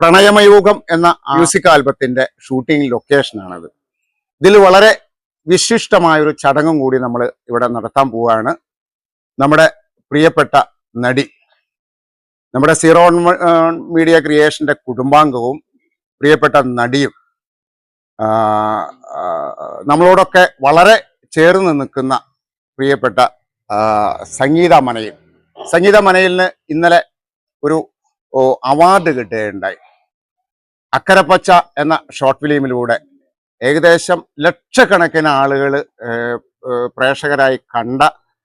പ്രണയമയൂകം എന്ന music ആൽബത്തിന്റെ shooting ലൊക്കേഷനാണത്. ഇതിൽ വളരെ വിശിഷ്ടമായൊരു ചടങ്ങും കൂടി നമ്മൾ ഇവിടെ നടത്താൻ പോവുകയാണ്. നമ്മുടെ പ്രിയപ്പെട്ട നടി, നമ്മുടെ സീറോ മീഡിയ ക്രിയേഷന്റെ കുടുംബാംഗവും പ്രിയപ്പെട്ട നടിയും നമ്മളോടൊക്കെ വളരെ ചേർന്ന് നിൽക്കുന്ന പ്രിയപ്പെട്ട സംഗീത മനയിൽ. സംഗീത മനയിലിന് ഇന്നലെ ഒരു അവാർഡ് കിട്ടുകയുണ്ടായി. അക്കരപ്പച്ച എന്ന ഷോർട്ട് ഫിലിമിലൂടെ ഏകദേശം ലക്ഷക്കണക്കിന് ആളുകൾ പ്രേക്ഷകരായി കണ്ട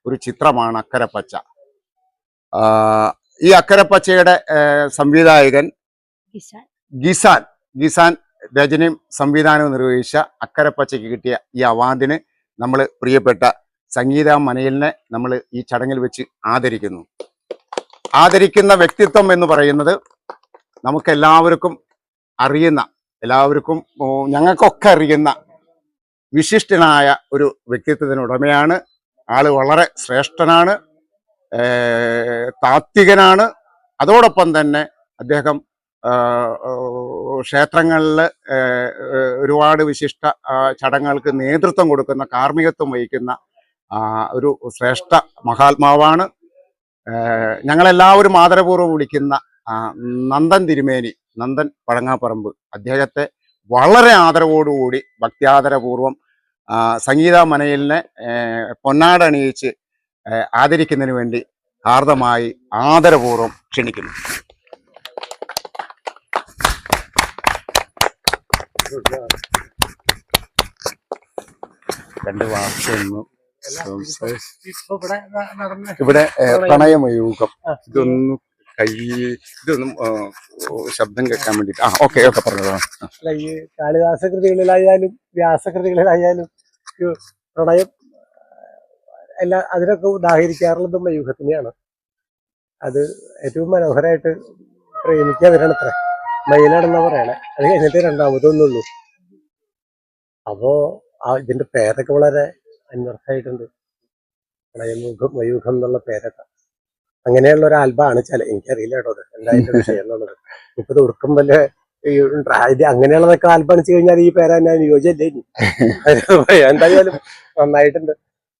ഒരു ചിത്രമാണ് അക്കരപ്പച്ച. ഈ അക്കരപ്പച്ചയുടെ സംവിധായകൻ ഗിസാൻ രചനയും സംവിധാനവും നിർവഹിച്ച അക്കരപ്പച്ചയ്ക്ക് കിട്ടിയ ഈ അവാർഡിന് നമ്മൾ പ്രിയപ്പെട്ട സംഗീത മനയിലിനെ നമ്മൾ ഈ ചടങ്ങിൽ വെച്ച് ആദരിക്കുന്നു. ആദരിക്കുന്ന വ്യക്തിത്വം എന്ന് പറയുന്നത് നമുക്കെല്ലാവർക്കും അറിയുന്ന, ഞങ്ങൾക്കൊക്കെ അറിയുന്ന വിശിഷ്ടനായ ഒരു വ്യക്തിത്വത്തിനുടമയാണ്. ആള് വളരെ ശ്രേഷ്ഠനാണ്, താത്വികനാണ്. അതോടൊപ്പം തന്നെ അദ്ദേഹം ക്ഷേത്രങ്ങളിൽ ഒരുപാട് വിശിഷ്ട ചടങ്ങുകൾക്ക് നേതൃത്വം കൊടുക്കുന്ന, കാർമ്മികത്വം വഹിക്കുന്ന ഒരു ശ്രേഷ്ഠ മഹാത്മാവാണ്. ഞങ്ങളെല്ലാവരും ആദരപൂർവ്വം വിളിക്കുന്ന നന്ദൻ തിരുമേനി, നന്ദൻ പഴങ്ങാപ്പറമ്പ്. അദ്ദേഹത്തെ വളരെ ആദരവോടുകൂടി ഭക്തിയാദരപൂർവം സംഗീത മനയിലിനെ പൊന്നാടണിയിച്ച് ആദരിക്കുന്നതിന് വേണ്ടി ഹാർദമായി ആദരപൂർവ്വം ക്ഷണിക്കുന്നു. രണ്ട് വാർത്തയൊന്നും ഇവിടെ പ്രണയമയൂകം, ഇതൊന്നും ഇതൊന്നും ശബ്ദം കേൾക്കാൻ വേണ്ടിട്ട്. ഓക്കെ പറഞ്ഞോ. ഈ കാളിദാസ കൃതികളിലായാലും വ്യാസകൃതികളിലായാലും പ്രണയം അതിനൊക്കെ ഉദാഹരിക്കാറുള്ളത് മയൂഖത്തിനെയാണ്. അത് ഏറ്റവും മനോഹരമായിട്ട് പ്രേമിക്കാൻ വരണത്ര മയിലാണെന്നാ പറയണേ. അത് കഴിഞ്ഞിട്ട് രണ്ടാമതൊന്നുള്ളൂ. അപ്പോ ഇതിന്റെ പേരൊക്കെ വളരെ അന്വർത്ഥമായിട്ടുണ്ട്. മയൂഖം എന്നുള്ള പേരൊക്കെ അങ്ങനെയുള്ള ഒരു ആൽബമാണ്. എനിക്കറിയില്ല കേട്ടോ അത് എന്തായാലും വിഷയം എന്നുള്ളത്. ഇപ്പൊ ഉടുക്കം വല്ല അങ്ങനെയുള്ളതൊക്കെ ആൽബണിച്ചു കഴിഞ്ഞാൽ ഈ പേര് തന്നെ അനുയോജ്യല്ലേ ഇനി. എന്തായാലും നന്നായിട്ടുണ്ട്.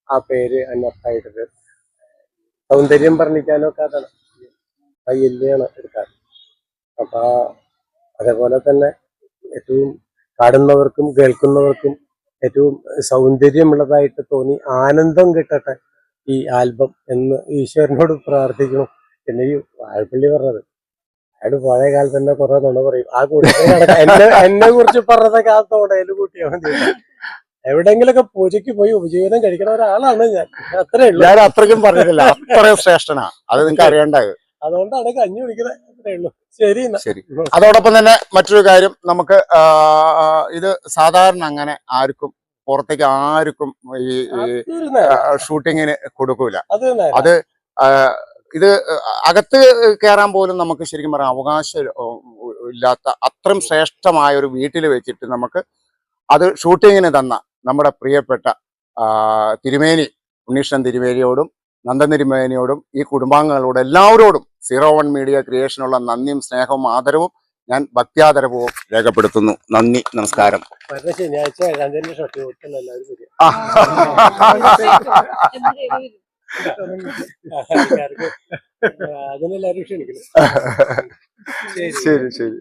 ആ പേര് അന്വർത്ഥമായിട്ടുണ്ട്. സൗന്ദര്യം വർണ്ണിക്കാനൊക്കെ അതാണ് പയ്യല്യാണ് എടുക്കാൻ. അപ്പൊ അതേപോലെ തന്നെ ഏറ്റവും കാണുന്നവർക്കും കേൾക്കുന്നവർക്കും ഏറ്റവും സൗന്ദര്യമുള്ളതായിട്ട് തോന്നി ആനന്ദം കിട്ടട്ടെ ഈ ആൽബം എന്ന് ഈശ്വരനോട് പ്രാർത്ഥിക്കണം. പിന്നെ ഈ വാഴപ്പള്ളി പറഞ്ഞത് അയാൾ പഴയ കാലത്ത് തന്നെ കുറെ നുണ പറയും. ആ കൂട്ടി എന്നെ കുറിച്ച് പറഞ്ഞതൊക്കെ ആ തോടയിൽ കൂട്ടിയാൽ മതി. എവിടെയെങ്കിലൊക്കെ പൂജയ്ക്ക് പോയി ഉപജീവനം കഴിക്കുന്ന ഒരാളാണ് ഞാൻ. അത്രേ ഉള്ളൂ. ഞാൻ അത്രയ്ക്കും പറഞ്ഞിട്ടില്ല, അത്ര ശ്രേഷ്ഠനാ. അത് നിങ്ങൾക്ക് അറിയേണ്ടത്. അതുകൊണ്ടാണ് കഞ്ഞി കുടിക്കുന്നത്. അത്രേ ഉള്ളൂ. ശരി. അതോടൊപ്പം തന്നെ മറ്റൊരു കാര്യം, നമുക്ക് ഇത് സാധാരണ അങ്ങനെ ആർക്കും പുറത്തേക്ക് ആർക്കും ഈ ഷൂട്ടിങ്ങിന് കൊടുക്കൂല. അത് ഇത് അകത്ത് കയറാൻ പോലും നമുക്ക് ശരിക്കും പറയാൻ അവകാശം ഇല്ലാത്ത അത്രയും ശ്രേഷ്ഠമായ ഒരു വീട്ടിൽ വെച്ചിട്ട് നമുക്ക് അത് ഷൂട്ടിങ്ങിന് തന്ന നമ്മുടെ പ്രിയപ്പെട്ട തിരുമേനി, ഉണ്ണീഷൻ തിരുമേനിയോടും നന്ദൻ തിരുമേനിയോടും ഈ കുടുംബാംഗങ്ങളോടും എല്ലാവരോടും സീറോ വൺ മീഡിയ ക്രിയേഷനുള്ള നന്ദിയും സ്നേഹവും ആദരവും ഞാൻ ഭക്തിയാദരവും രേഖപ്പെടുത്തുന്നു. നന്ദി, നമസ്കാരം. ശനിയാഴ്ച അതിനെല്ലാവരും ക്ഷണിക്കുന്നു. ശരി.